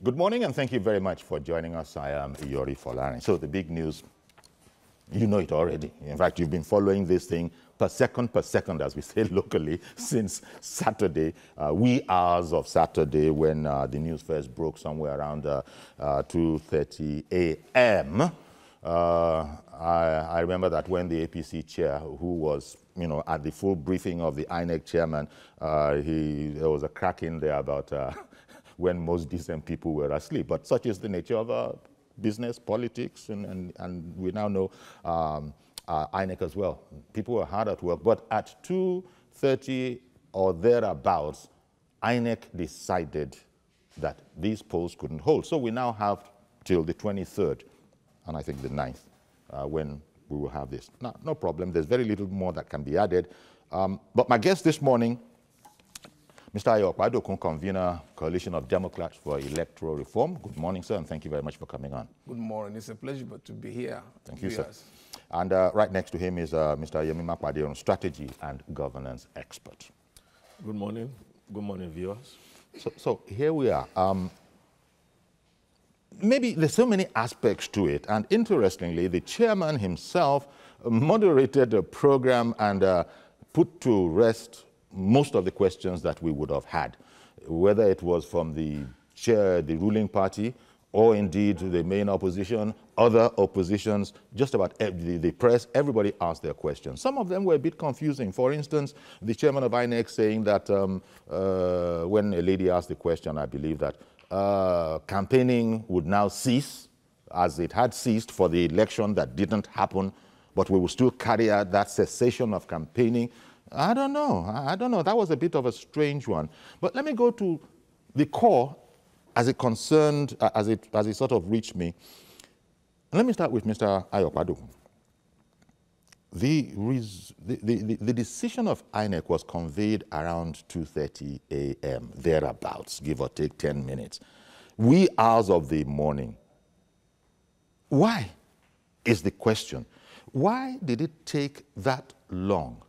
Good morning, and thank you very much for joining us. I am Iyori Folarin. So the big news, you know it already. In fact, you've been following this thing per second, as we say locally, since Saturday, wee hours of Saturday, when the news first broke somewhere around 2:30 a.m. I remember that when the APC chair, who was, at the full briefing of the INEC chairman, there was a crack in there about when most decent people were asleep. But such is the nature of business, politics, and we now know INEC as well. People were hard at work, but at 2:30 or thereabouts, INEC decided that these polls couldn't hold. So we now have till the 23rd, and I think the 9th, when we will have this. No problem. There's very little more that can be added. But my guest this morning, Mr. Ayo Okpadokun, convener, Coalition of Democrats for Electoral Reform. Good morning, sir, and thank you very much for coming on. Good morning. It's a pleasure to be here. Thank you, sir. And right next to him is Mr. Yemima Kwadeon, strategy and governance expert. Good morning. Good morning, viewers. So here we are. Maybe there's so many aspects to it, and interestingly, the chairman himself moderated the program and put to rest most of the questions that we would have had, whether it was from the chair, the ruling party, or indeed the main opposition, other oppositions, just about the press. Everybody asked their questions. Some of them were a bit confusing. For instance, the chairman of INEC saying that when a lady asked the question, I believe that campaigning would now cease, as it had ceased for the election that didn't happen, but we will still carry out that cessation of campaigning. I don't know. That was a bit of a strange one. But let me go to the core as it concerned, as it sort of reached me. Let me start with Mr. Ayo Okpadokun. The decision of INEC was conveyed around 2:30 a.m., thereabouts, give or take 10 minutes. Wee hours of the morning. Why is the question? Why did it take that long?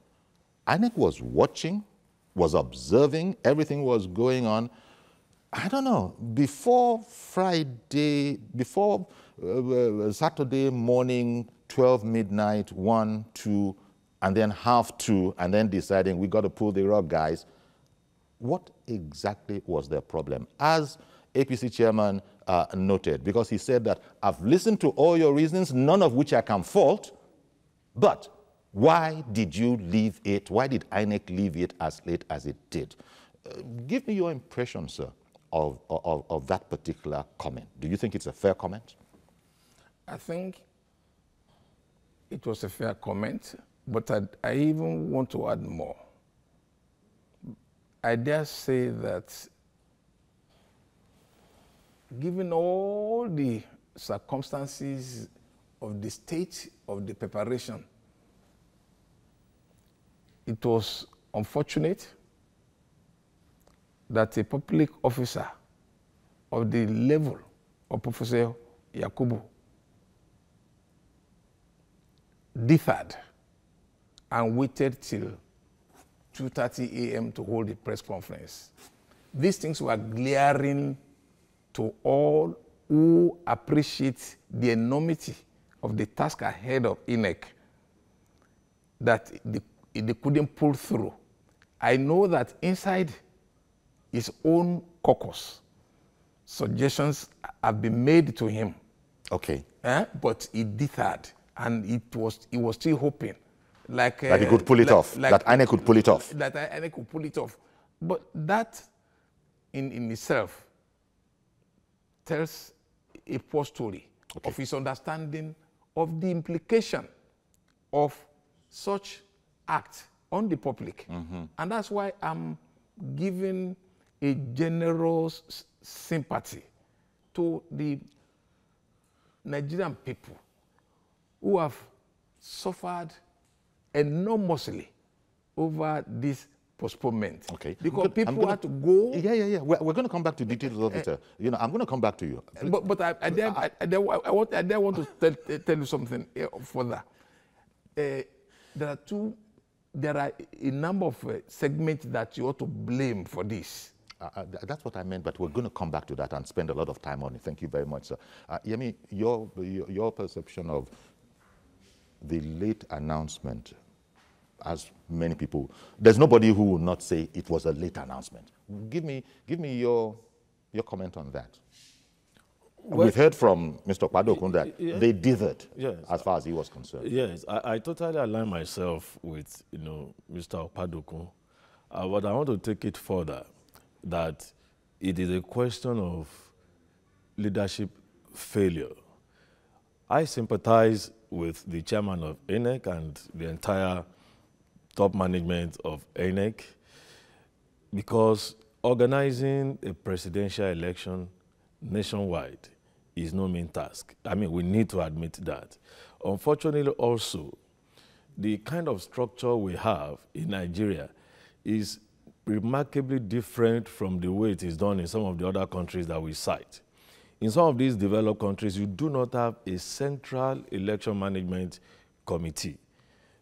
INEC was watching, was observing, everything was going on. I don't know, before Saturday morning, 12 midnight, 1, 2, and then half 2, and then deciding we got to pull the rug, guys. What exactly was their problem? As APC chairman noted, because he said that I've listened to all your reasons, none of which I can fault, but why did you leave it? Why did INEC leave it as late as it did? Give me your impression, sir, of that particular comment. Do you think it's a fair comment? I think it was a fair comment, but I even want to add more. I dare say that given all the circumstances of the state of the preparation, it was unfortunate that a public officer of the level of Professor Yakubu deferred and waited till 2:30 a.m. to hold the press conference. These things were glaring to all who appreciate the enormity of the task ahead of INEC, that they couldn't pull through. I know that inside his own caucus, suggestions have been made to him. Okay. But he deferred, and he was still hoping. That he could pull it off, that INEC could pull it off. That INEC could pull it off. But that in itself tells a poor story of his understanding of the implication of such act on the public. Mm-hmm. And that's why I'm giving a generous sympathy to the Nigerian people who have suffered enormously over this postponement. Okay. Because people had to go. Yeah. We're going to come back to details of it. I'm going to come back to you. But I want to tell you something further. There are a number of segments that you ought to blame for this. That's what I meant, but we're going to come back to that and spend a lot of time on it. Thank you very much, sir. Yemi, your perception of the late announcement, as many people, there's nobody who will not say it was a late announcement. Give me your comment on that. Well, we've heard from Mr. Kwadokun that they dithered, yes, as far as he was concerned. Yes, I totally align myself with Mr. Kwadokun. But I want to take it further, that it is a question of leadership failure. I sympathize with the chairman of INEC and the entire top management of INEC, because organizing a presidential election nationwide is no mean task. I mean, we need to admit that. Unfortunately, also, the kind of structure we have in Nigeria is remarkably different from the way it is done in some of the other countries that we cite. In some of these developed countries, you do not have a central election management committee.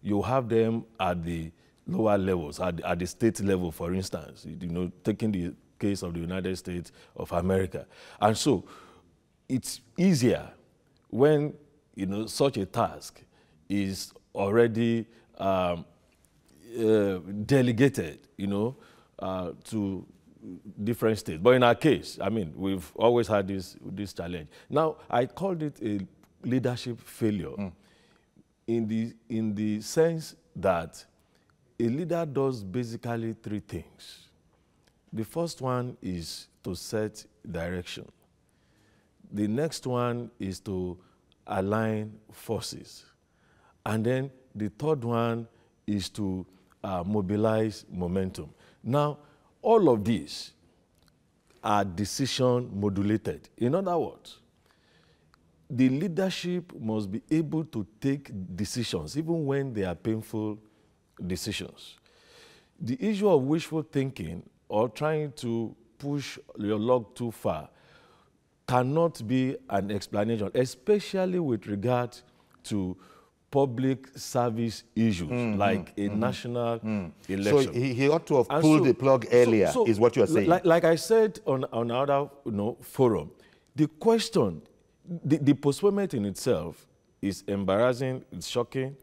You have them at the lower levels, at the state level, for instance, taking the case of the United States of America. And so it's easier when, such a task is already delegated, to different states. But in our case, I mean, we've always had this challenge. Now, I called it a leadership failure in the sense that a leader does basically three things. The first one is to set direction. The next one is to align forces. And then the third one is to mobilize momentum. Now, all of these are decision modulated. In other words, the leadership must be able to take decisions, even when they are painful decisions. The issue of wishful thinking or trying to push your luck too far cannot be an explanation, especially with regard to public service issues like a national election. So he ought to have pulled the plug earlier, is what you are saying. Like I said on another forum, the question, the postponement in itself is embarrassing, it's shocking,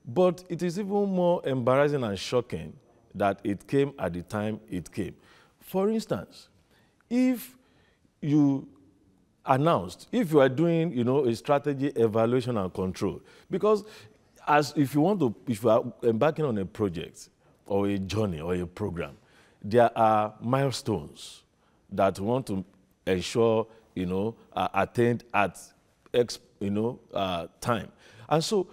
but it is even more embarrassing and shocking that it came at the time it came. For instance, if you announced, if you are doing, a strategy evaluation and control, because if you are embarking on a project or a journey or a program, there are milestones that you want to ensure, are attained at X, time. And so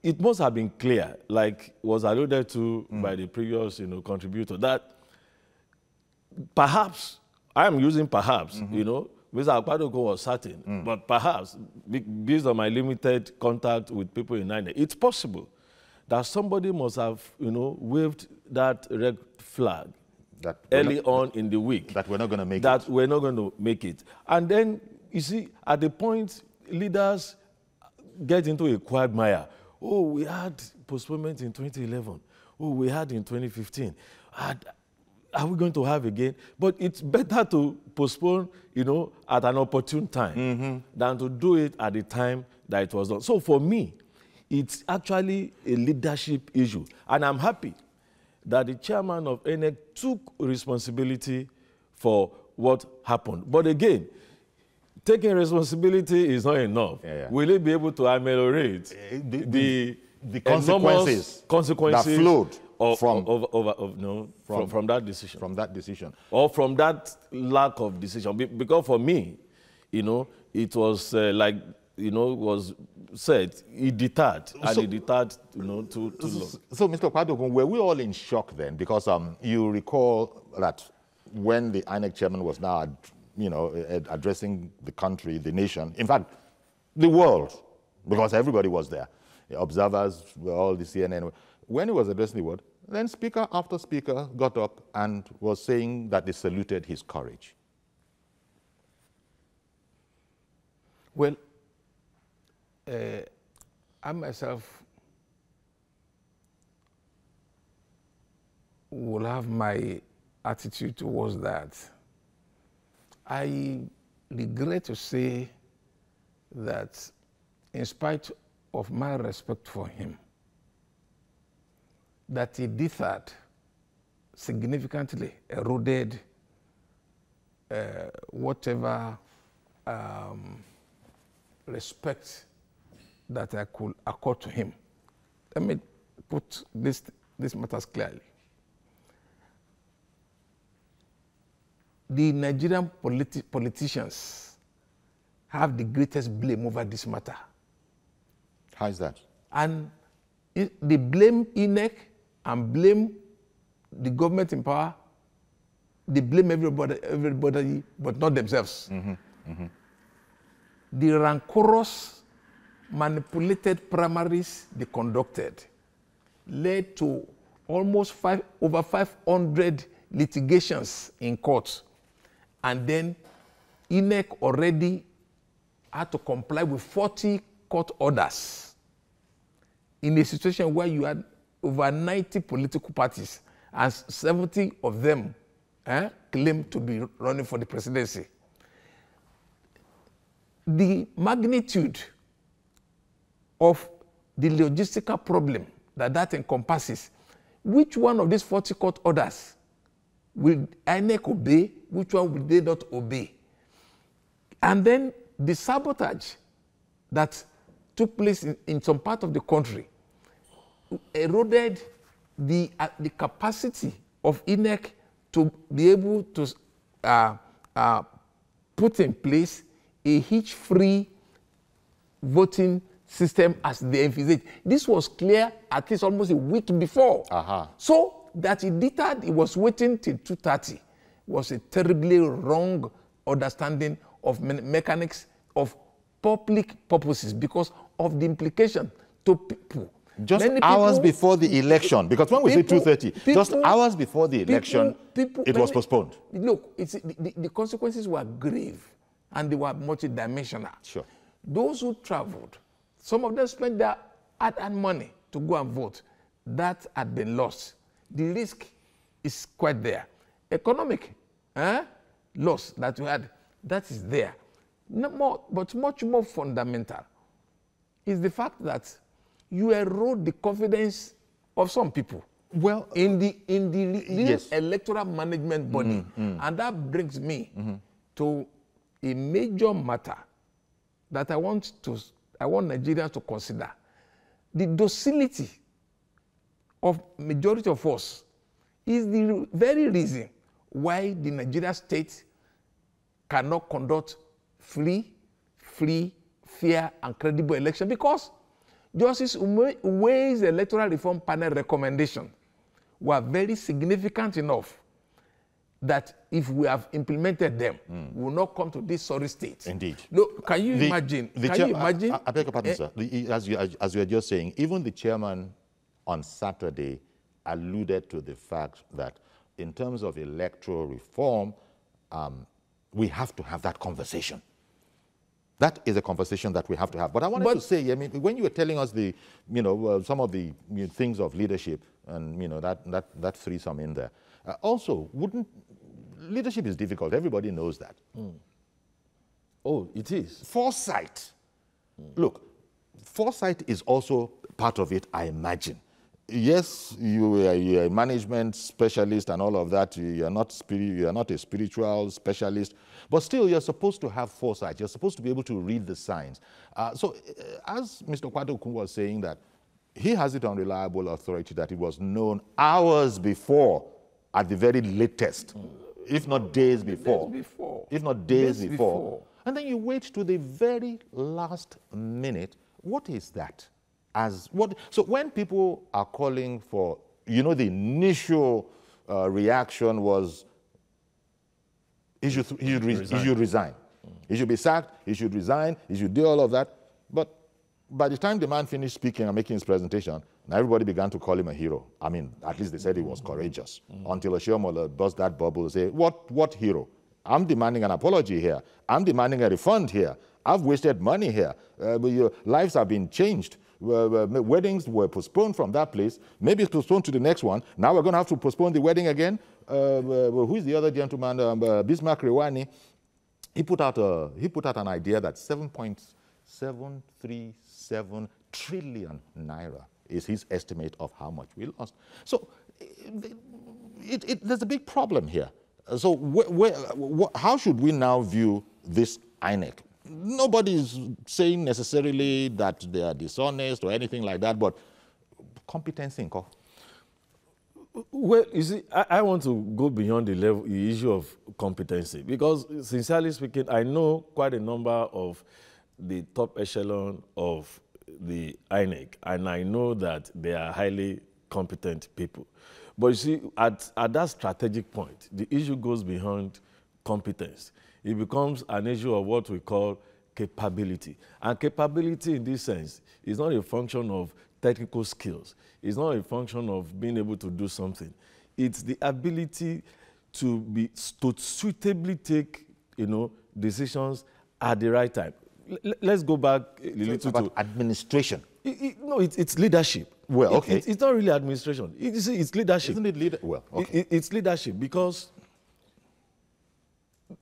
it must have been clear, like was alluded to by the previous, contributor, that perhaps, I am using perhaps, Mr. Akpadoko was certain, but perhaps, based on my limited contact with people in INEC, it's possible that somebody must have, waved that red flag early on in the week. That we're not going to make it. That we're not going to make it. And then, you see, at the point, leaders get into a quagmire. Oh, we had postponement in 2011. Oh, we had in 2015. Are we going to have again? But it's better to postpone, at an opportune time than to do it at the time that it was done. So for me, it's actually a leadership issue. And I'm happy that the chairman of INEC took responsibility for what happened. But again, taking responsibility is not enough. Will it be able to ameliorate the consequences that flowed from that decision? From that decision. Or from that lack of decision. Because for me, it was was said, it deterred, and it deterred, too long. So, Mr. Kwadokun, were we all in shock then? Because you recall that when the INEC chairman was now, addressing the country, the nation, in fact, the world, because everybody was there, the observers, all the CNN, when he was addressing the world, then speaker after speaker got up and was saying that they saluted his courage. Well, I myself will have my attitude towards that. I regret to say that in spite of my respect for him, that he differed significantly, eroded whatever respect that I could accord to him. Let me put this matters clearly. The Nigerian politicians have the greatest blame over this matter. How is that? And they blame INEC and blame the government in power. They blame everybody but not themselves. The rancorous, manipulated primaries they conducted led to almost over 500 litigations in court. And then INEC already had to comply with 40 court orders in a situation where you had over 90 political parties and 70 of them claim to be running for the presidency. The magnitude of the logistical problem that encompasses, which one of these 40 court orders will INEC obey, which one will they not obey? And then the sabotage that took place in some part of the country eroded the capacity of INEC to be able to put in place a hitch-free voting system as they envisaged. This was clear at least almost a week before. So that he deterred, he was waiting till 2:30 was a terribly wrong understanding of mechanics of public purposes because of the implication to people. Just hours before the election, because when we say 2:30, just hours before the election, it was postponed. Look, the consequences were grave and they were multidimensional. Sure. Those who traveled, some of them spent their hard-earned money to go and vote. That had been lost. The risk is quite there. Economic loss that we had, that is there. No more, but much more fundamental is the fact that you erode the confidence of some people. Well, in the real yes. electoral management body, and that brings me to a major matter that I want Nigerians to consider: the docility of majority of us is the very reason why the Nigerian state cannot conduct free, fair, and credible election, because Justice Ume's electoral reform panel recommendation were very significant enough that if we have implemented them, we will not come to this sorry state. Indeed. Look, can you imagine? I beg your pardon, sir. As you were just saying, even the chairman on Saturday alluded to the fact that in terms of electoral reform, we have to have that conversation. That is a conversation that we have to have. But I wanted to say, I mean, when you were telling us the, some of the things of leadership, and that threesome in there, also, leadership is difficult. Everybody knows that. Oh, it is. Foresight. Look, foresight is also part of it, I imagine. Yes, you're a management specialist and all of that. You're not a spiritual specialist, but still you're supposed to have foresight. You're supposed to be able to read the signs. So as Mr. Kwadokun was saying, that he has it on reliable authority that it was known hours before, at the very latest, if not days before. If not days before. And then you wait to the very last minute. What is that? So when people are calling for, the initial reaction was he should resign. He should be sacked, he should resign, he should do all of that. But by the time the man finished speaking and making his presentation, everybody began to call him a hero. I mean, at least they said he was courageous. Until Oshiomhole burst that bubble and say, what hero? I'm demanding an apology here. I'm demanding a refund here. I've wasted money here. Your lives have been changed. Weddings were postponed from that place, maybe postponed to the next one. Now we're going to have to postpone the wedding again. Who's the other gentleman? Bismarck Rewani. He put out an idea that 7.737 trillion naira is his estimate of how much we lost. So there's a big problem here. So how should we now view this INEC? Nobody is saying necessarily that they are dishonest or anything like that, but competency in court. Well, you see, I want to go beyond the issue of competency, because sincerely speaking, I know quite a number of the top echelon of the INEC, and I know that they are highly competent people. But you see, at that strategic point, the issue goes beyond competence. It becomes an issue of what we call capability. And capability in this sense is not a function of technical skills. It's not a function of being able to do something. It's the ability to suitably take, decisions at the right time. Let's go back a little to administration. No, it's leadership. Well, okay. It's not really administration. It's leadership. Isn't it leadership? Well, okay. It's leadership, because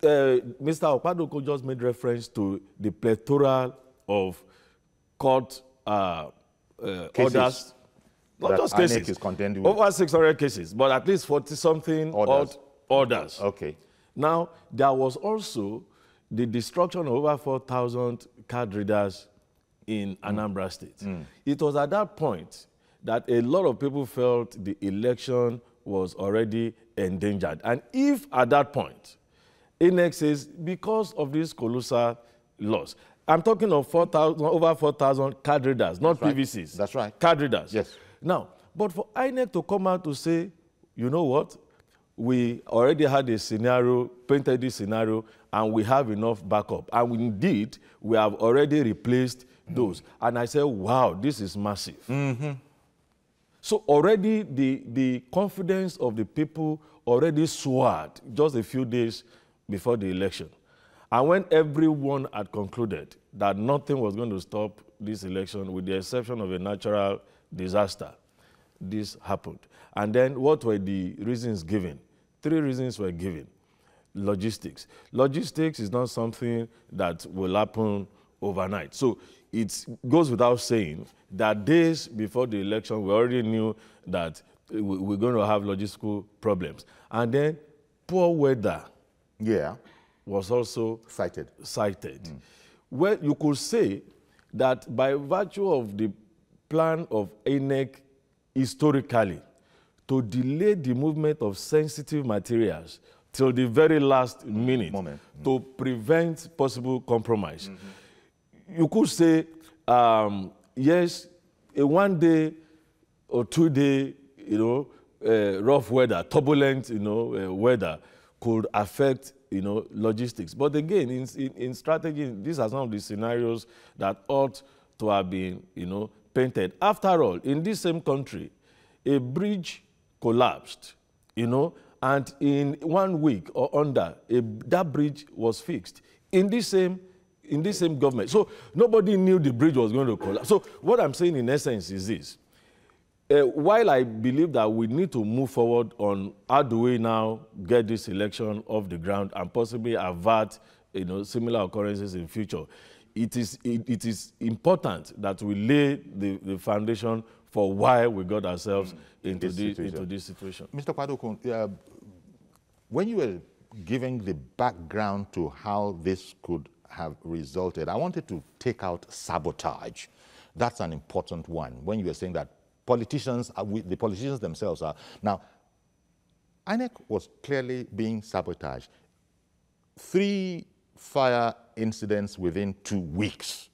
Mr. Okpadoko just made reference to the plethora of court orders. Not just cases. Is contending with. Over 600 cases, but at least 40-something orders. Okay. Now, there was also the destruction of over 4,000 card readers in Anambra State. It was at that point that a lot of people felt the election was already endangered. And if at that point, INEC says, because of this colossal loss, I'm talking of over 4,000 card readers, not PVCs. That's right. Card readers. Yes. Now, but for INEC to come out to say, you know what, we already had a scenario, painted this scenario, and we have enough backup. And indeed, we have already replaced those. And I said, wow, this is massive. So already the confidence of the people already soared just a few days before the election. And when everyone had concluded that nothing was going to stop this election, with the exception of a natural disaster, this happened. And then what were the reasons given? 3 reasons were given. Logistics. Logistics is not something that will happen overnight. So it goes without saying that days before the election, we already knew that we're going to have logistical problems. And then poor weather was also cited. Well, you could say that by virtue of the plan of INEC historically to delay the movement of sensitive materials till the very last minute to prevent possible compromise. You could say, yes, a 1 day or 2 day, rough weather, turbulent, weather could affect, logistics. But again, in strategy, these are some of the scenarios that ought to have been, painted. After all, in this same country, a bridge collapsed, and in 1 week or under, that bridge was fixed in this same government. So nobody knew the bridge was going to collapse. So what I'm saying in essence is this. While I believe that we need to move forward on how do we now get this election off the ground and possibly avert similar occurrences in future, it is important that we lay the foundation for why we got ourselves into this situation. Mr. Okpadoko, when you were giving the background to how this could have resulted, I wanted to take out sabotage. That's an important one. When you were saying that the politicians themselves are. Now, INEC was clearly being sabotaged. 3 fire incidents within 2 weeks,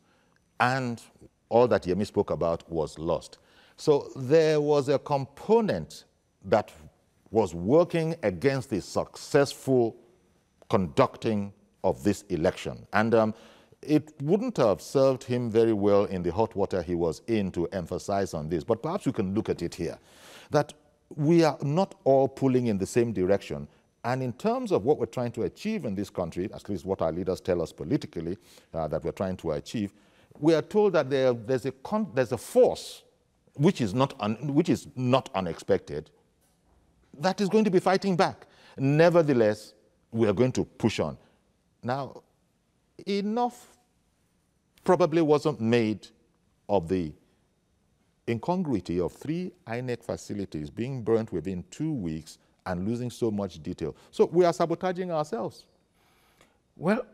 and all that Yemi spoke about was lost. So there was a component that was working against the successful conducting of this election. And it wouldn't have served him very well in the hot water he was in to emphasize on this. But perhaps we can look at it here, that we are not all pulling in the same direction. And in terms of what we're trying to achieve in this country, at least what our leaders tell us politically that we're trying to achieve, we are told that there's a force which is not unexpected that is going to be fighting back. Nevertheless, we are going to push on. Now, enough probably wasn't made of the incongruity of 3 INEC facilities being burnt within 2 weeks and losing so much detail. So we are sabotaging ourselves. Well,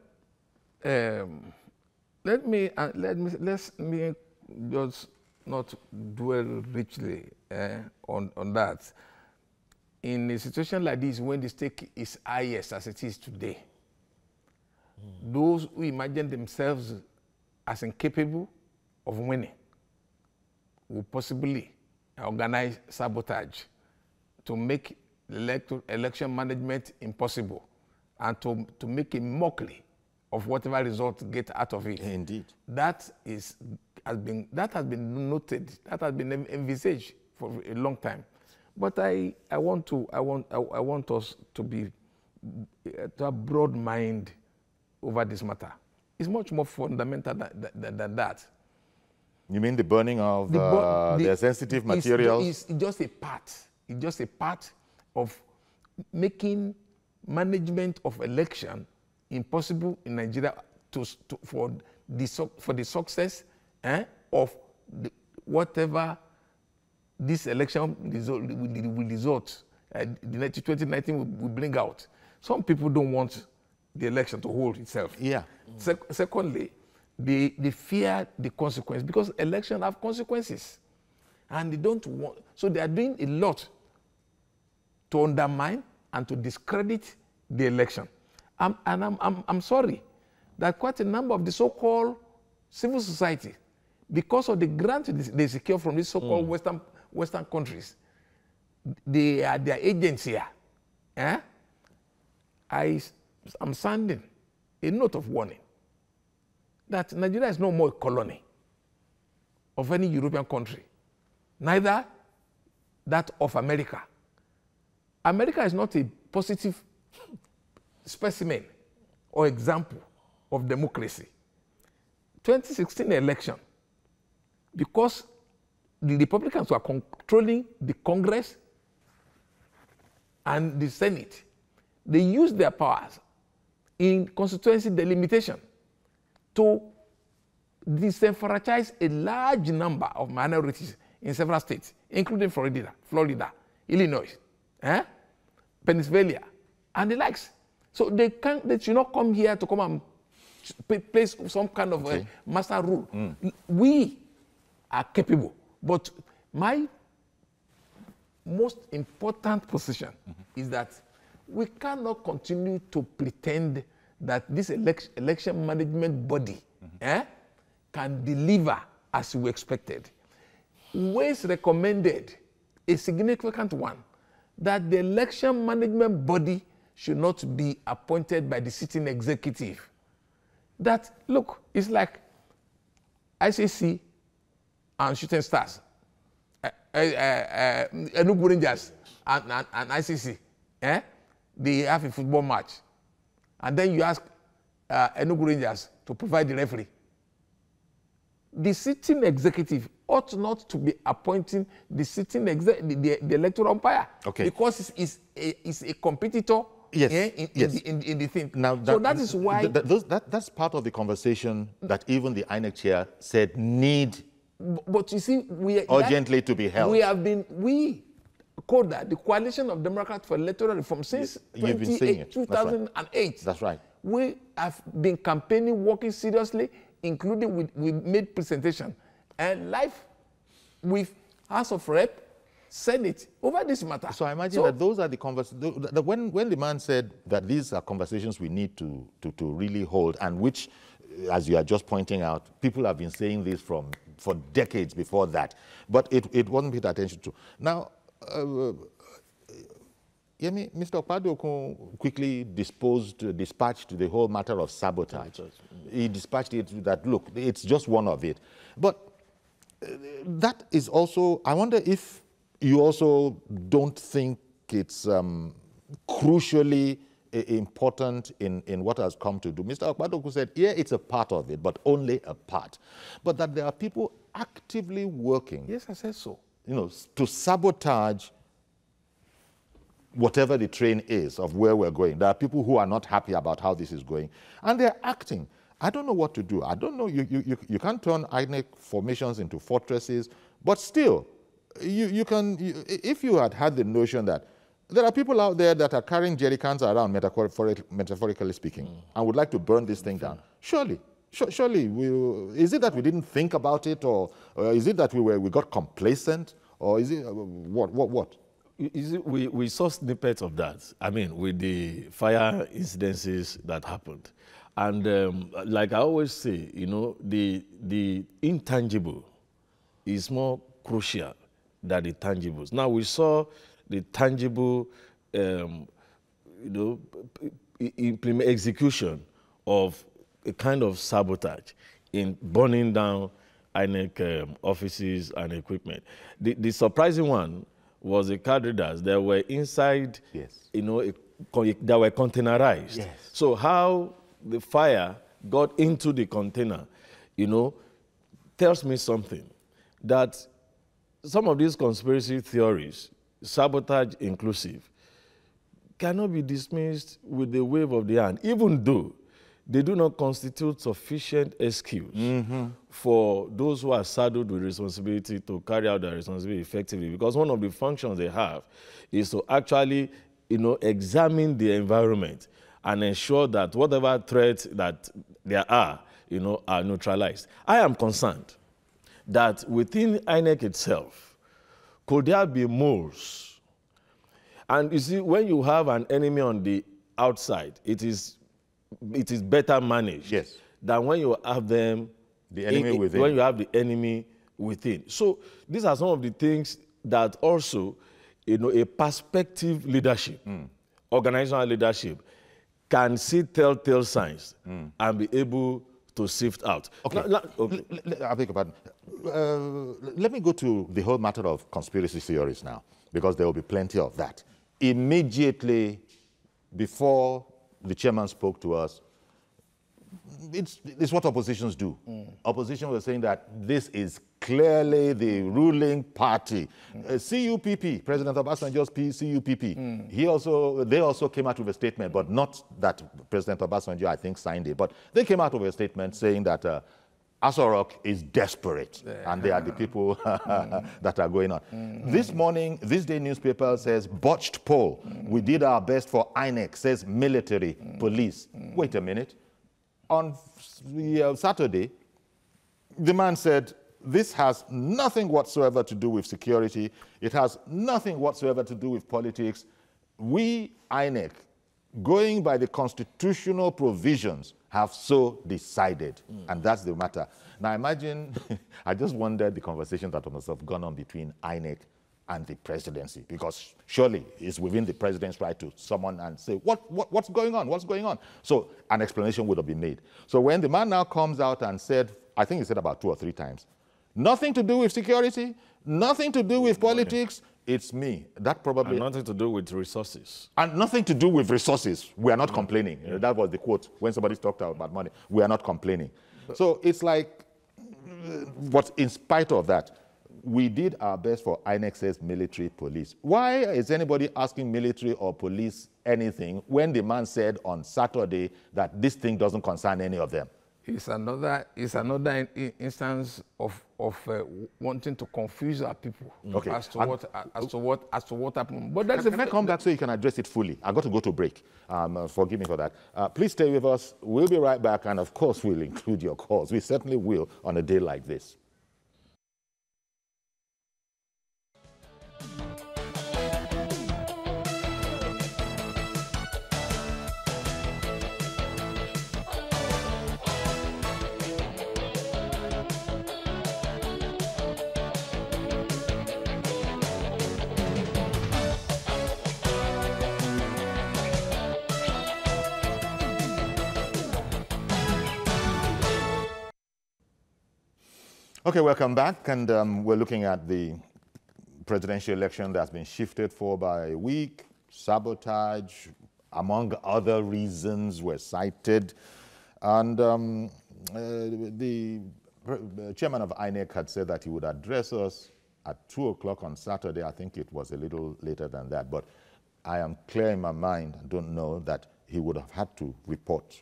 let me just not dwell richly on that. In a situation like this, when the stake is highest as it is today, those who imagine themselves as incapable of winning will possibly organize sabotage to make election management impossible and to make a mockery of whatever result get out of it. Indeed. That has been noted, that has been envisaged for a long time. But I want us to have broad mind over this matter. It's much more fundamental than that. You mean the burning of the sensitive materials? It's just a part. It's just a part of making management of election impossible in Nigeria for the success of whatever this election will result. The 2019 will bring out. Some people don't want the election to hold itself. Yeah. Secondly, they fear the consequence because elections have consequences, and they don't want. So they are doing a lot to undermine and to discredit the election. I'm sorry that quite a number of the so-called civil society, because of the grant they secure from these so-called Western countries, they are their agents here. I'm sending a note of warning that Nigeria is no more a colony of any European country, neither that of America. America is not a positive specimen or example of democracy. 2016 election, because the Republicans were controlling the Congress and the Senate, they used their powers in constituency delimitation to disenfranchise a large number of minorities in several states, including Florida, Illinois, Pennsylvania, and the likes. So they should not come here to come and place some kind of master rule. We are capable, but my most important position is that we cannot continue to pretend that this election management body can deliver as we expected. Ways recommended a significant one, that the election management body should not be appointed by the sitting executive. That, look, it's like ICC and Shooting Stars, Enugu Rangers and ICC, they have a football match. And then you ask Enugu Rangers to provide the referee. The sitting executive ought not to be appointing the sitting the electoral umpire, because it's a competitor. Yes, in the thing. Now so that is why that's part of the conversation that even the INEC chair said need. But you see, urgently to be held. CODA, the Coalition of Democrats for Electoral Reform, since 2008. That's right. We have been campaigning, working seriously, including we made presentation and live with House of Rep, Senate over this matter. So I imagine that those are the conversations. When the man said that these are conversations we need to really hold, and which, as you are just pointing out, people have been saying this for decades before that, but it wasn't paid attention to. Now, Mr. Okpado quickly dispatched the whole matter of sabotage. He dispatched it that, look, it's just one of it. But that is also, I wonder if you also don't think it's crucially important in what has come to do. Mr. Okpadoku said, yeah, it's a part of it, but only a part. But that there are people actively working. Yes, I said so. You know, to sabotage whatever the train is of where we're going. There are people who are not happy about how this is going, and they're acting. I don't know what to do. I don't know. You can't turn INEC formations into fortresses, but still, if you had the notion that there are people out there that are carrying jerry cans around, metaphorically speaking, and would like to burn this thing down, surely, is it that we didn't think about it, or is it that we got complacent, or is it what? We saw snippets of that. I mean, with the fire incidences that happened. And like I always say, you know, the intangible is more crucial than the tangibles. Now, we saw the tangible, you know, execution of a kind of sabotage in burning down INEC offices and equipment. The surprising one was the card readers that were inside, yes, you know, that were containerized. Yes. So how the fire got into the container, you know, tells me something. That some of these conspiracy theories, sabotage inclusive, cannot be dismissed with the wave of the hand, even though they do not constitute sufficient excuse for those who are saddled with responsibility to carry out their responsibility effectively. Because one of the functions they have is to actually, you know, examine the environment and ensure that whatever threats that there are, you know, are neutralized. I am concerned that within INEC itself, could there be moles? And you see, when you have an enemy on the outside, it is better managed, yes, than when you have them, the enemy within. When you have the enemy within. So these are some of the things that also, you know, a perspective leadership, organizational leadership, can see telltale signs and be able to sift out. Okay, I beg your pardon. Let me go to the whole matter of conspiracy theories now, because there will be plenty of that. Immediately before the chairman spoke to us, it's what oppositions do. Opposition was saying that this is clearly the ruling party. CUPP, President Obasanjo's CUPP, they also came out with a statement, but not that President Obasanjo, I think, signed it, but they came out with a statement saying that Aso Rock is desperate, and they are the people that are going on. This morning, this day newspaper says, botched poll. We did our best for INEC, says military, police. Wait a minute. On Saturday, the man said, this has nothing whatsoever to do with security. It has nothing whatsoever to do with politics. We, INEC, going by the constitutional provisions, have so decided, and that's the matter. Now imagine, I just wondered the conversation that must have gone on between INEC and the presidency, because surely it's within the president's right to summon and say, what's going on, what's going on? So an explanation would have been made. So when the man now comes out and said, I think he said about 2 or 3 times, nothing to do with security, nothing to do with politics, it's me. That probably... And nothing to do with resources. And nothing to do with resources. We are not complaining. That was the quote when somebody talked about money. We are not complaining. So it's like, but in spite of that, we did our best for INEC says military police. Why is anybody asking military or police anything when the man said on Saturday that this thing doesn't concern any of them? It's another instance of wanting to confuse our people as to what happened. But that's can I come back so you can address it fully? I got to go to break. Forgive me for that. Please stay with us. We'll be right back, and of course we'll include your calls. We certainly will on a day like this. Okay, welcome back, and we're looking at the presidential election that's been shifted for by a week. sabotage, among other reasons, were cited. And the chairman of INEC had said that he would address us at 2 o'clock on Saturday. I think it was a little later than that, but I am clear in my mind, I don't know, that he would have had to report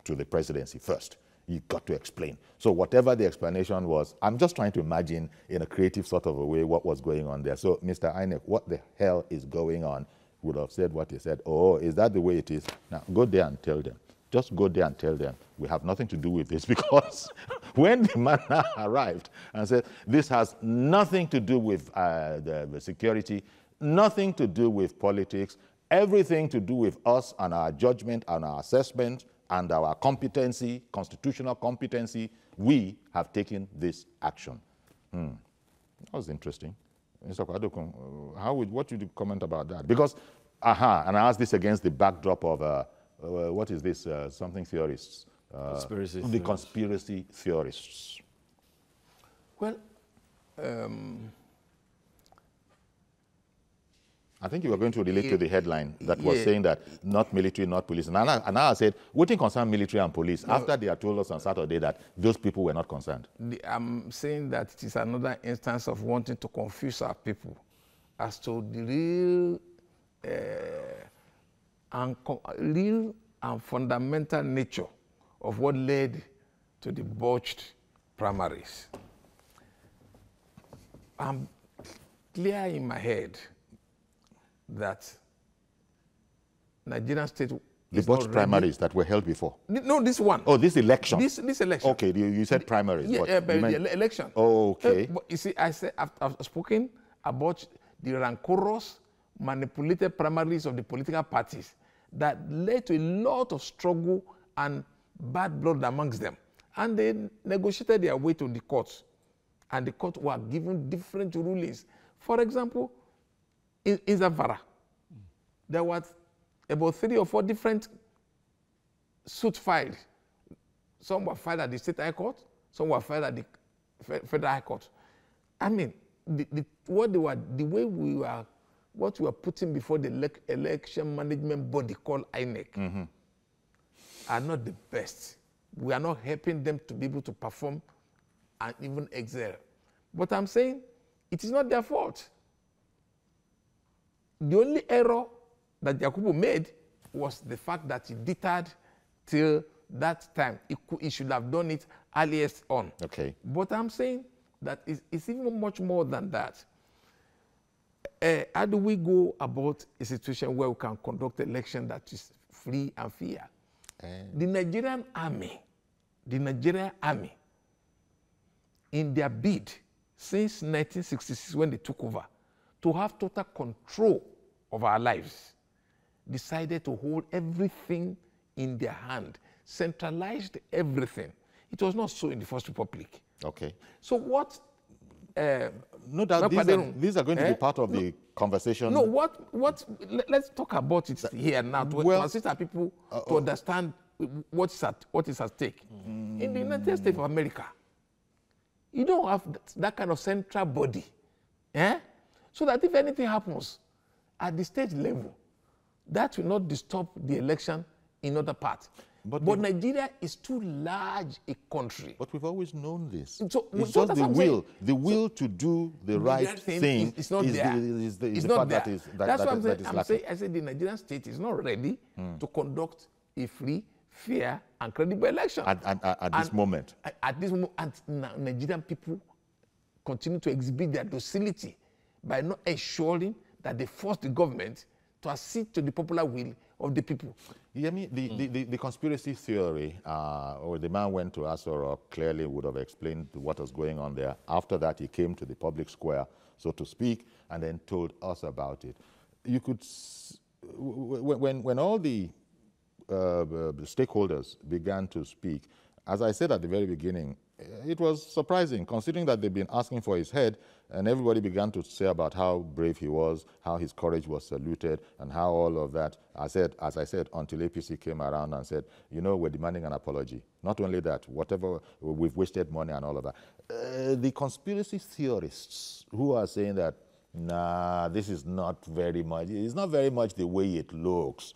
to the presidency first. He got to explain. So whatever the explanation was, I'm just trying to imagine in a creative sort of a way what was going on there. So Mr. INEC, what the hell is going on? Would have said what he said. Oh, is that the way it is? Now go there and tell them. Just go there and tell them, we have nothing to do with this, because when the man arrived and said, this has nothing to do with the security, nothing to do with politics, everything to do with us and our judgment and our assessment and our competency, constitutional competency, we have taken this action. That was interesting. Mr. Kwadokun, what would you comment about that? Because, and I ask this against the backdrop of, what is this, something theorists? Conspiracy the conspiracy theorists. Well, I think you were going to relate to the headline that was saying that not military, not police. And I said, what didn't concern military and police after they had told us on Saturday that those people were not concerned? I'm saying that it is another instance of wanting to confuse our people as to the real and fundamental nature of what led to the botched primaries. I'm clear in my head that Nigerian state the botched primaries that were held before. No, this one. Oh, this election. This election. Okay, you said primaries. Yeah, but the election. Oh, okay. But you see, I've spoken about the rancorous, manipulated primaries of the political parties that led to a lot of struggle and bad blood amongst them. And they negotiated their way to the courts. And the court were given different rulings. For example, in Zamfara, there was about 3 or 4 different suits filed. Some were filed at the state high court, some were filed at the federal high court. I mean, what we were putting before the election management body called INEC are not the best. We are not helping them to be able to perform and even excel. But I'm saying it is not their fault. The only error that Yakubu made was the fact that he deterred till that time. He should have done it earliest on. Okay. But I'm saying that it's even much more than that. How do we go about a situation where we can conduct an election that is free and fair? The Nigerian army, in their bid since 1966 when they took over, to have total control of our lives, decided to hold everything in their hand, centralized everything. It was not so in the First Republic. Okay. So what... no doubt these are going to be part of the conversation. No, let's talk about it here now to assist our people to understand what is at stake. In the United States of America, you don't have that kind of central body. So that if anything happens at the state level, that will not disturb the election in other parts. But Nigeria is too large a country. But we've always known this. So, it's just the will to do the right thing. It's not there. It's not there. That's what I'm saying. I said the Nigerian state is not ready to conduct a free, fair, and credible election. At this moment. At this moment, and Nigerian people continue to exhibit their docility by not ensuring that they force the government to accede to the popular will of the people. Yeah, I mean, the conspiracy theory, or the man went to Asoro, clearly would have explained what was going on there. After that, he came to the public square, so to speak, and then told us about it. You could, when all the stakeholders began to speak, as I said at the very beginning, it was surprising, considering that they've been asking for his head, and everybody began to say about how brave he was, how his courage was saluted, and how all of that. As I said, until APC came around and said, you know, we're demanding an apology. Not only that, whatever, we've wasted money and all of that. The conspiracy theorists who are saying that Nah, this is not very much. It's not very much the way it looks.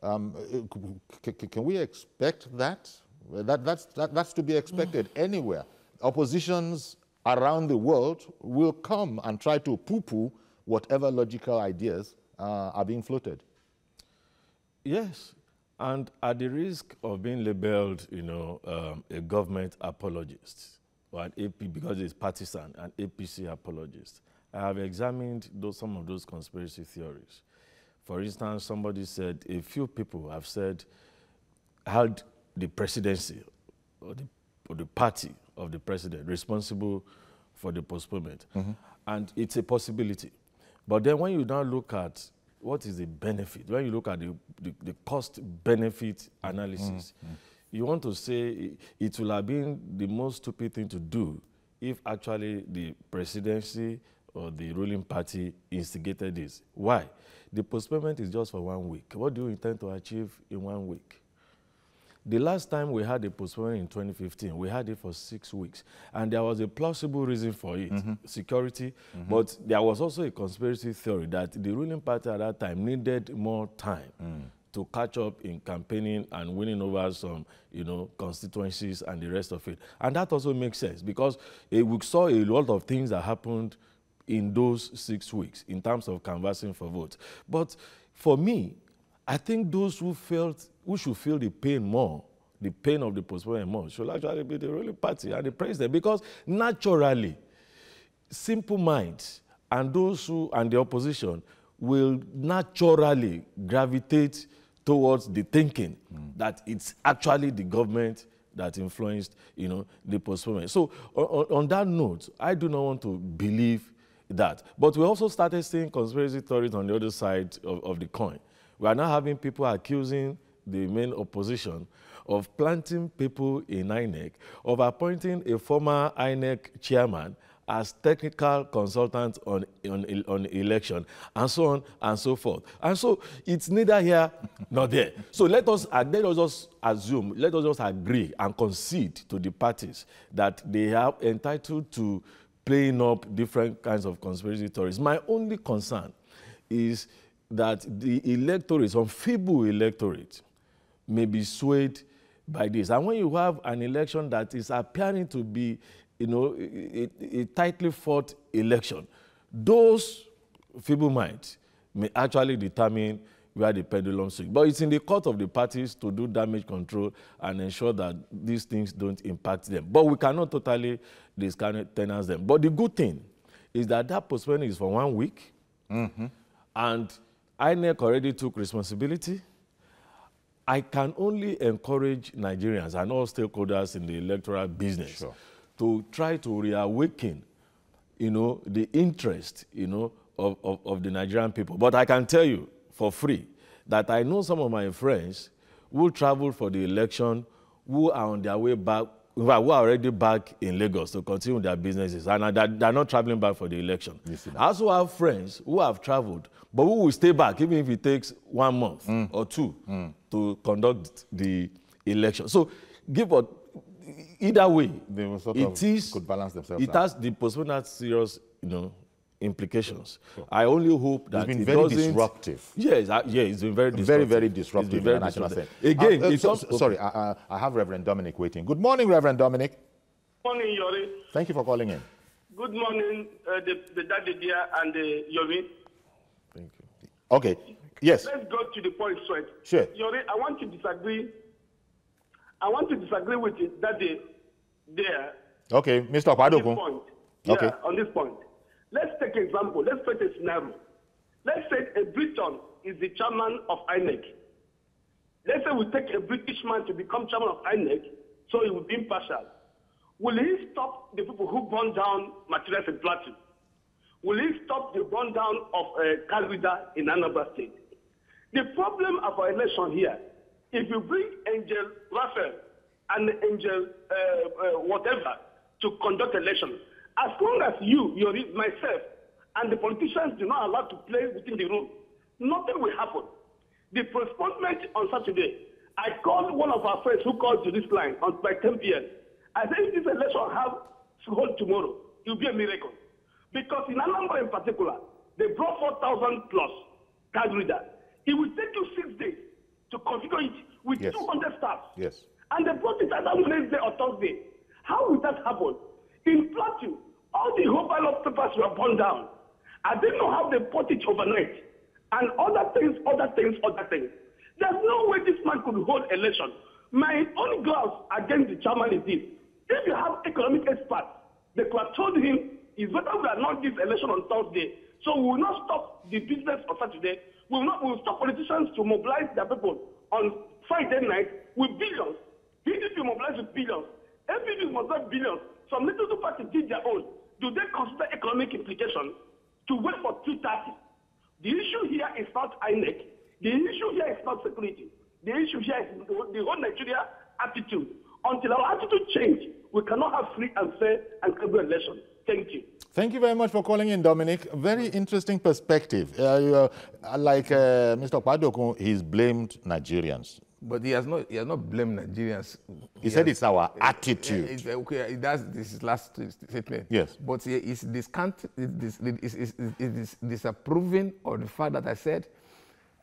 Can we expect that? That's to be expected anywhere. Oppositions around the world will come and try to poo-poo whatever logical ideas are being floated. Yes, and at the risk of being labeled, a government apologist, or an AP, because it's partisan, an APC apologist, I have examined some of those conspiracy theories. For instance, somebody said, a few people have said, held the presidency or the party of the president responsible for the postponement. And it's a possibility. But then when you now look at what is the benefit, when you look at the cost-benefit analysis, you want to say it will have been the most stupid thing to do if actually the presidency or the ruling party instigated this. Why? The postponement is just for 1 week. What do you intend to achieve in 1 week? The last time we had a postponement in 2015, we had it for 6 weeks. And there was a plausible reason for it, security. But there was also a conspiracy theory that the ruling party at that time needed more time to catch up in campaigning and winning over some, constituencies and the rest of it. And that also makes sense because we saw a lot of things that happened in those 6 weeks in terms of canvassing for votes. But for me, I think those who should feel the pain more, the pain of the postponement more, should actually be the ruling party and the president, because naturally, simple minds and those and the opposition will naturally gravitate towards the thinking that it's actually the government that influenced, the postponement. So on that note, I do not want to believe that. But we also started seeing conspiracy theories on the other side of the coin. We are now having people accusing the main opposition of planting people in INEC, of appointing a former INEC chairman as technical consultant on election, and so on and so forth. And so it's neither here nor there. So let us just assume, let us just agree and concede to the parties that they are entitled to playing up different kinds of conspiracy theories. My only concern is that the electorate, some feeble electorate, may be swayed by this. And when you have an election that is appearing to be, a tightly fought election, those feeble minds may actually determine where the pendulum swings. But it's in the court of the parties to do damage control and ensure that these things don't impact them. But we cannot totally discountenance them. But the good thing is that postponement is for 1 week, and INEC already took responsibility. I can only encourage Nigerians and all stakeholders in the electoral business to try to reawaken, the interest, of the Nigerian people. But I can tell you for free that I know some of my friends who traveled for the election, who are on their way back, who are already back in Lagos to continue their businesses, and they're not traveling back for the election. I also have friends who have traveled, but who will stay back even if it takes 1 month or 2 to conduct the election. So, either way, they will could balance themselves. It has the postponement serious, implications. I only hope that it's been very disruptive. Yes, it's been very disruptive. Very disruptive. Very disruptive. Again, sorry, I have Reverend Dominic waiting. Good morning, Reverend Dominic. Good morning, Yori. Thank you for calling in. Good morning, the Daddy dear and Yori. Thank you. Okay. Yes. Let's go to the point straight. Sure. Yori, I want to disagree. With it, Daddy there. Okay, Mr. Padoku. Okay. On this point. Let's take an example. Let's take a scenario. Let's say a Briton is the chairman of INEC. Let's say we take a British man to become chairman of INEC, so he will be impartial. Will he stop the people who burn down materials in Plateau? Will he stop the burn down of Calvida in Anambra State? The problem of our election here, if you bring Angel Raphael and Angel whatever to conduct election, as long as myself, and the politicians do not allow to play within the room, nothing will happen. The postponement on Saturday, I called one of our friends who called to this line by 10 p.m. I said, if this election have to hold tomorrow, it will be a miracle. Because in Anambra in particular, They brought 4,000 plus card reader. It will take you 6 days to configure it with 200 staff. Yes. And they brought it either Wednesday or Thursday. How will that happen? In Plateau, all the whole pile of papers were burned down. I didn't know how they put it overnight. And other things. There's no way this man could hold election. My only gloves against the chairman is this. If you have economic experts, they could have told him, it's better we announce this election on Thursday. So we will not stop the business on Saturday. We will stop politicians to mobilize their people on Friday night with billions. PDP mobilize with billions. FPP mobilize billions. Some little parties did their own. Do they consider economic implications to wait for 2:30? The issue here is not INEC. The issue here is not security. The issue here is the whole Nigeria attitude. Until our attitude change, we cannot have free and fair and credible elections. Thank you. Thank you very much for calling in, Dominic. Very interesting perspective. Like Mr. Padokun, he's blamed Nigerians. But he has not blamed Nigerians. He said it's our attitude. Okay, that's this last statement. Yes. But he is disapproving of the fact that I said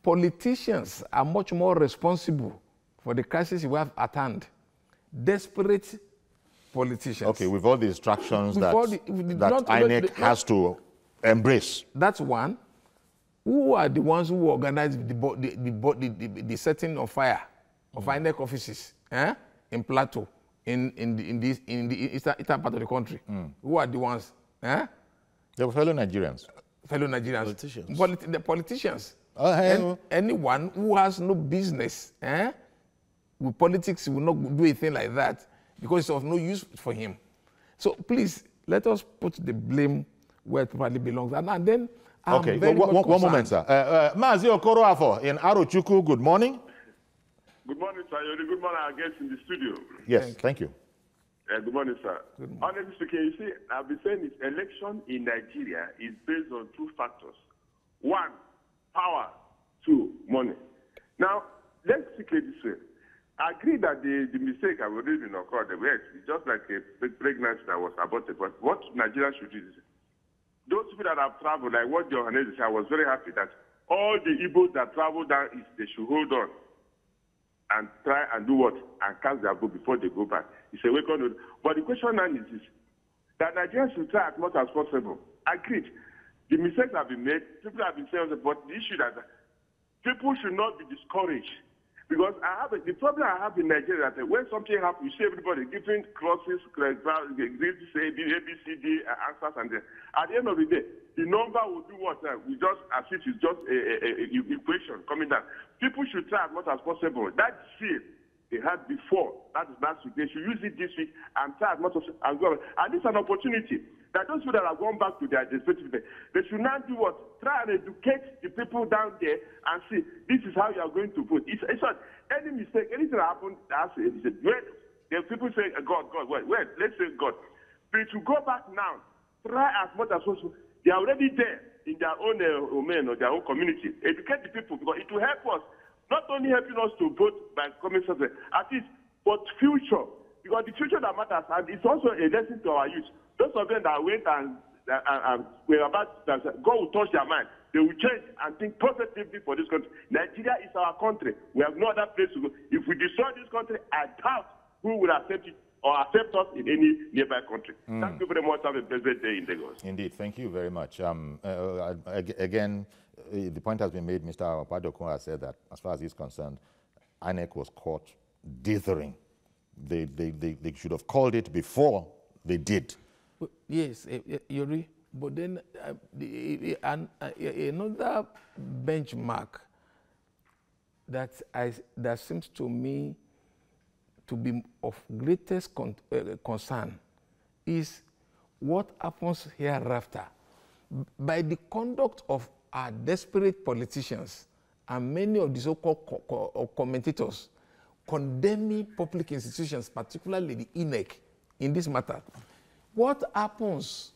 politicians are much more responsible for the crisis we have at hand. Desperate politicians. Okay, with all the instructions that INEC has to embrace. That's one. Who are the ones who organize the setting of fire of INEC offices in Plateau, in the eastern part of the country? Who are the ones? They were fellow Nigerians. Fellow Nigerians. Politicians. The politicians. Anyone who has no business with politics will not do a thing like that because it's of no use for him. So please, let us put the blame where it probably belongs. And then okay, one moment, sir. Mazi Okoroafo in Arochukwu, good morning. Good morning, sir. Good morning, our guests in the studio. Yes, thank you. Good morning, sir. Honestly speaking, you see, I've been saying this election in Nigeria is based on two factors. One, power. Two, money. Now, let's take it this way. I agree that the mistake I would even occurred the West is just like a pregnancy that was aborted. But what Nigeria should do is, those people that have traveled, like what your Hannah said, I was very happy that all the Igbos that travel down east, they should hold on and try and do what? And cast their vote before they go back. It's a welcome. But the question now is this, that Nigeria should try as much as possible. Agreed. The mistakes have been made. People have been saying, but the issue that people should not be discouraged. Because the problem I have in Nigeria is that when something happens, you see everybody giving clauses, say A, B, C, D answers, and at the end of the day, the number will do what? We just as if it's just a equation coming down. People should try as much as possible. That fear they had before, that is last week, they should use it this week and try as much as well. And this is an opportunity that those people that have gone back to their respective, they should now do what? Try and educate the people down there and see, this is how you are going to vote. It's not any mistake, anything that happened, the people say, God, well, let's say God. But to go back now, try as much as possible. They are already there in their own domain or their own community. Educate the people because it will help us, not only helping us to vote by coming Saturday, at least, but future. Because the future that matters, and it's also a lesson to our youth. Those of them that went and were about that God will touch their mind, they will change and think positively for this country. Nigeria is our country. We have no other place to go. If we destroy this country, I doubt who will accept it or accept us in any nearby country. Thank you very much. Have a blessed day in Lagos. Indeed. Thank you very much. Again, the point has been made. Mr. Padokun has said that as far as he's concerned, INEC was caught dithering. They should have called it before they did. Yes, Yuri, but then another benchmark that seems to me to be of greatest concern is what happens hereafter by the conduct of our desperate politicians and many of the so-called commentators condemning public institutions, particularly the INEC, in this matter. What happens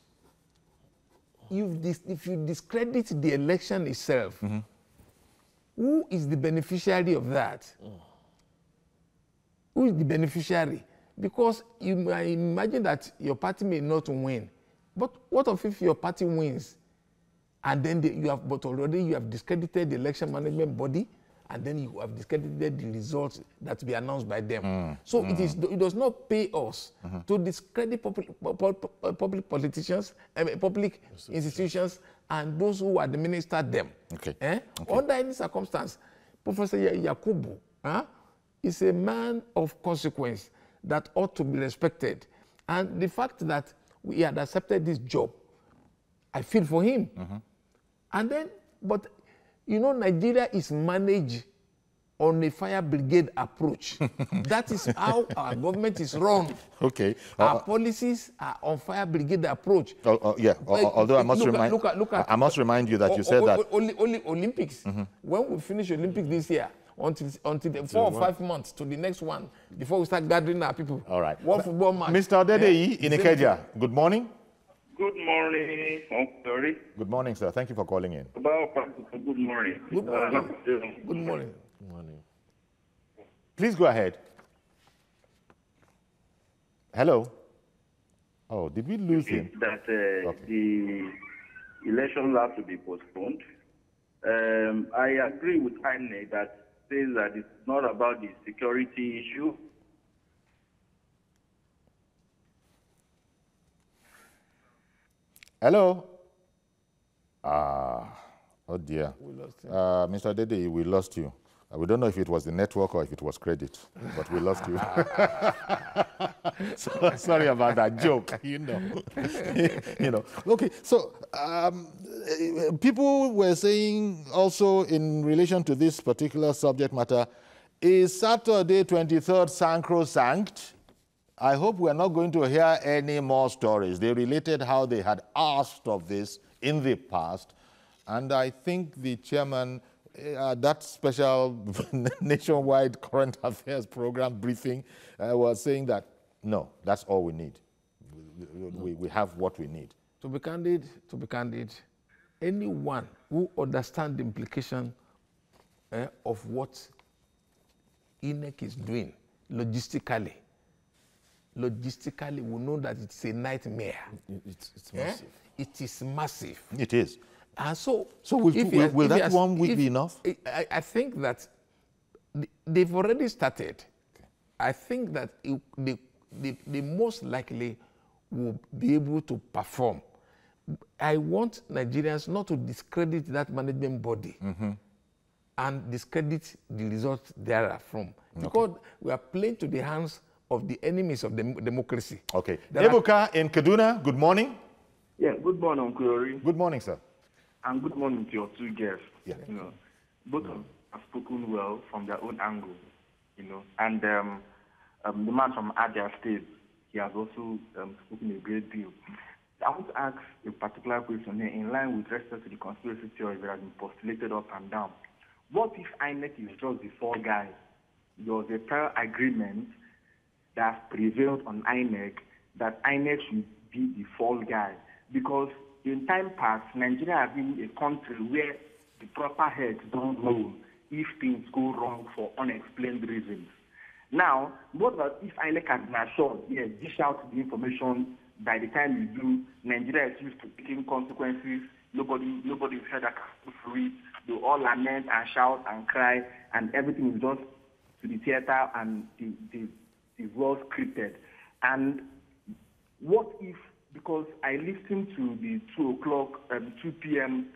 if you discredit the election itself? Who is the beneficiary of that? Who is the beneficiary? Because you might imagine that your party may not win. But what if your party wins? And then but already you have discredited the election management body, and then you have discredited the results that will be announced by them. So it does not pay us to discredit public politicians, public institutions, and those who administer them. Under any circumstance, Professor Yakubu is a man of consequence that ought to be respected. And the fact that we had accepted this job, I feel for him. And then, but you know, Nigeria is managed on a fire brigade approach. That is how our government is run. Our policies are on fire brigade approach. Although I must remind you that you said that only Olympics. When we finish Olympics this year, until the 4 or 5 months to the next one before we start gathering our people. All right. One football match. Mr. Odedei in Ikeja, good morning. Good morning, Uncle. Good morning, sir. Thank you for calling in. Good morning. Good morning. Good morning. Good morning. Please go ahead. Hello. Oh, did we lose him? That the elections have to be postponed. I agree with INEC that says that it's not about the security issue. Hello. Oh dear. We lost him. Mr. Dede, we lost you. We don't know if it was the network or if it was credit, but we lost you. Sorry about that joke, you know. Okay, so people were saying also in relation to this particular subject matter, is Saturday 23rd sacrosanct? I hope we're not going to hear any more stories. They related how they had asked of this in the past, and I think the chairman, that special nationwide current affairs program briefing was saying that, no, that's all we need. We have what we need. To be candid, anyone who understands the implication of what INEC is doing logistically will know that it's a nightmare. It's massive. It is massive. It is. And so will that 1 week be enough? I think that they've already started. Okay. I think that they most likely will be able to perform. I want Nigerians not to discredit that management body and discredit the results therefrom. Because we are playing to the hands of the enemies of democracy. Okay. Ebuka in Kaduna, good morning. Yeah, good morning, Uncle Ori. Good morning, sir. And good morning to your two guests. Yeah. You know, both of them have spoken well from their own angle, you know. And the man from Abia State, he has also spoken a great deal. I want to ask a particular question here in line with respect to the conspiracy theory that has been postulated up and down. What if INEC is just the fall guy? There was a prior agreement that prevailed on INEC that INEC should be the fall guy, because in time past, Nigeria has been a country where the proper heads don't know if things go wrong for unexplained reasons. Now, what about if INEC has been assured, yes, dish out the information by the time you do, Nigeria is used to taking consequences, nobody is held accountable for it, they all lament and shout and cry, and everything is just to the theater and the well scripted. And what if, because I listened to the 2 p.m.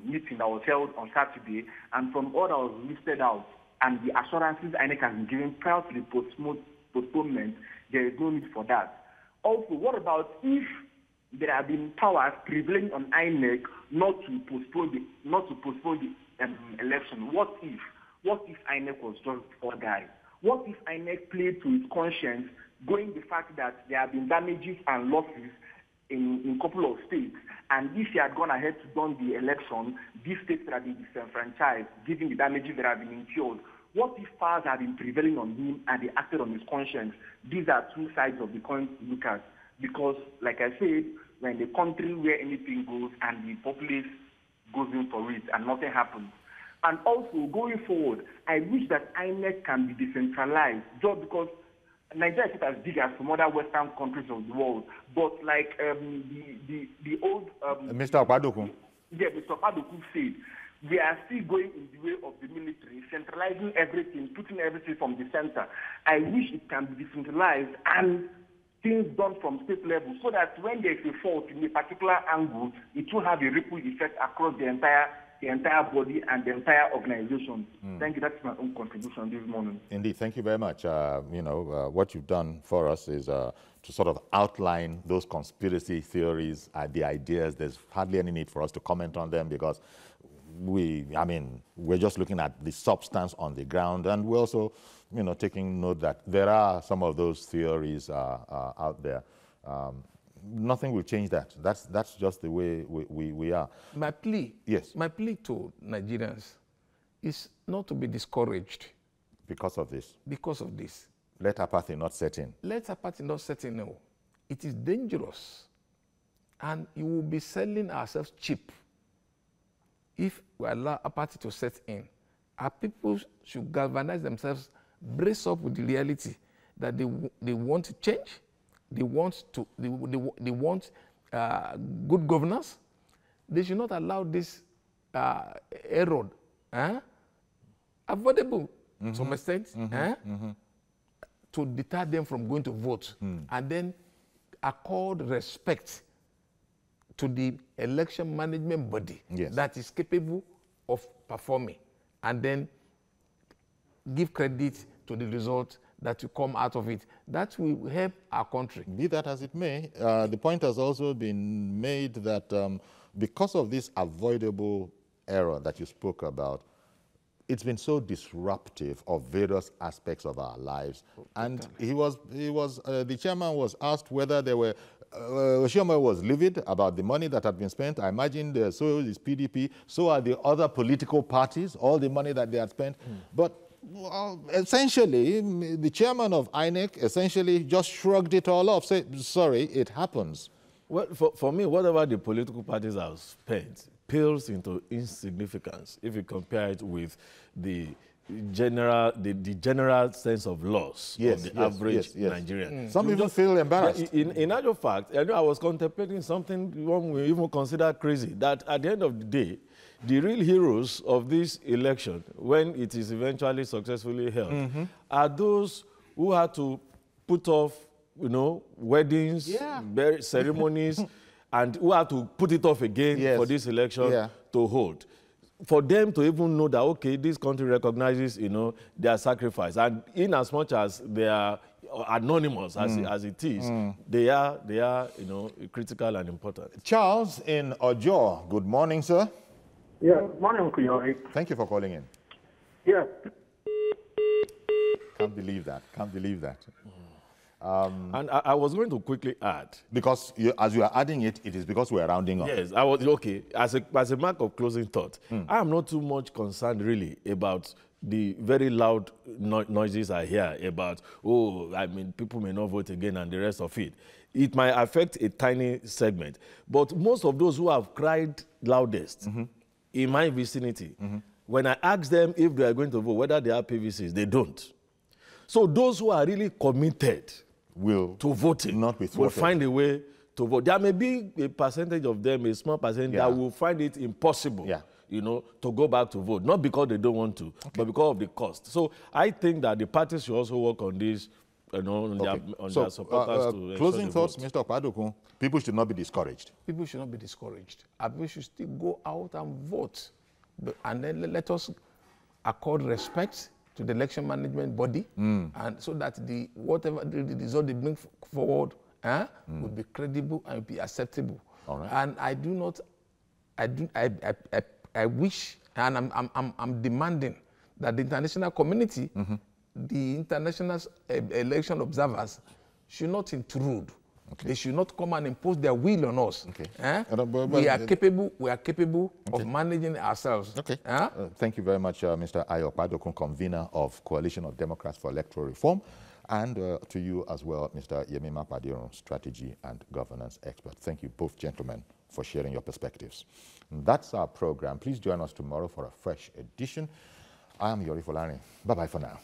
Meeting that was held on Saturday, and from all that was listed out, and the assurances INEC has been given prior to the postponement, there is no need for that. Also, what about if there have been powers prevailing on INEC not to postpone the election? What if INEC was just for guys? What if INEC played to its conscience, going the fact that there have been damages and losses in a couple of states, and if he had gone ahead to done the election, these states would have been disenfranchised, given the damages that have been incurred? What if powers have been prevailing on him and they acted on his conscience? These are two sides of the coin to look at. Because, like I said, when the country where anything goes and the populace goes in for it and nothing happens. And also, going forward, I wish that INEC can be decentralized, just because Nigeria is as big as some other Western countries of the world. But like the old... Mr. Okwadokun, Mr. Padoku said, we are still going in the way of the military, centralizing everything, putting everything from the center. I wish it can be decentralized and things done from state level so that when there is a fault in a particular angle, it will have a ripple effect across the entire body and the entire organization. Thank you. That's my own contribution this morning. Indeed. Thank you very much. What you've done for us is to sort of outline those conspiracy theories and the ideas. There's hardly any need for us to comment on them because we're just looking at the substance on the ground, and we're also, taking note that there are some of those theories out there. Nothing will change that. That's just the way we are. My plea, yes, my plea to Nigerians is not to be discouraged. Because of this? Because of this. Let apathy not set in. Let apathy not set in, no. It is dangerous, and you will be selling ourselves cheap if we allow apathy to set in. Our people should galvanize themselves, brace up with the reality that they want to change, they want good governance. They should not allow this error, avoidable to some extent, to deter them from going to vote, and then accord respect to the election management body that is capable of performing, and then give credit to the result that will come out of it. That will help our country. Be that as it may, the point has also been made that because of this avoidable error that you spoke about, it's been so disruptive of various aspects of our lives. And the chairman was asked whether there were, Oshoma was livid about the money that had been spent. I imagine so is PDP, so are the other political parties, all the money that they had spent. But essentially, the chairman of INEC essentially just shrugged it all off, said, sorry, it happens. Well, for me, whatever the political parties have spent pales into insignificance if you compare it with the general sense of loss of the average Nigerian. Some even feel embarrassed. In actual fact, I was contemplating something one we even consider crazy, that at the end of the day, the real heroes of this election, when it is eventually successfully held, are those who had to put off, weddings, ceremonies, and who had to put it off again for this election to hold. For them to even know that, okay, this country recognizes, their sacrifice. And in as much as they are anonymous as it is, they are, critical and important. Charles in Ojo, good morning, sir. Yeah, good morning, Uncle Yori. Thank you for calling in. Yeah. Can't believe that. Can't believe that. And I was going to quickly add. Because as you are adding it, it is because we are rounding up. Yes, I was, okay. As a mark of closing thought, I am not too much concerned really about the very loud noises I hear about, people may not vote again and the rest of it. It might affect a tiny segment. But most of those who have cried loudest in my vicinity, when I ask them if they are going to vote, whether they have PVCs, they don't. So those who are really committed to voting will find a way to vote. There may be a percentage of them, a small percentage, that will find it impossible to go back to vote. Not because they don't want to, but because of the cost. So I think that the parties should also work on this, on their supporters. Closing thoughts, Mr. Padoku, people should not be discouraged. People should not be discouraged. We should still go out and vote. And then let us accord respect to the election management body, and so that whatever the result they bring forward will be credible and will be acceptable. All right. And I wish, and I'm demanding that the international community, the international election observers, should not intrude. They should not come and impose their will on us. We are capable of managing ourselves. Thank you very much, Mr. Ayo Padoku, convener of Coalition of Democrats for Electoral Reform, and to you as well, Mr. Yemima Padiron, strategy and governance expert. Thank you both, gentlemen, for sharing your perspectives. And that's our program. Please join us tomorrow for a fresh edition. I am Yori Folani. Bye-bye for now.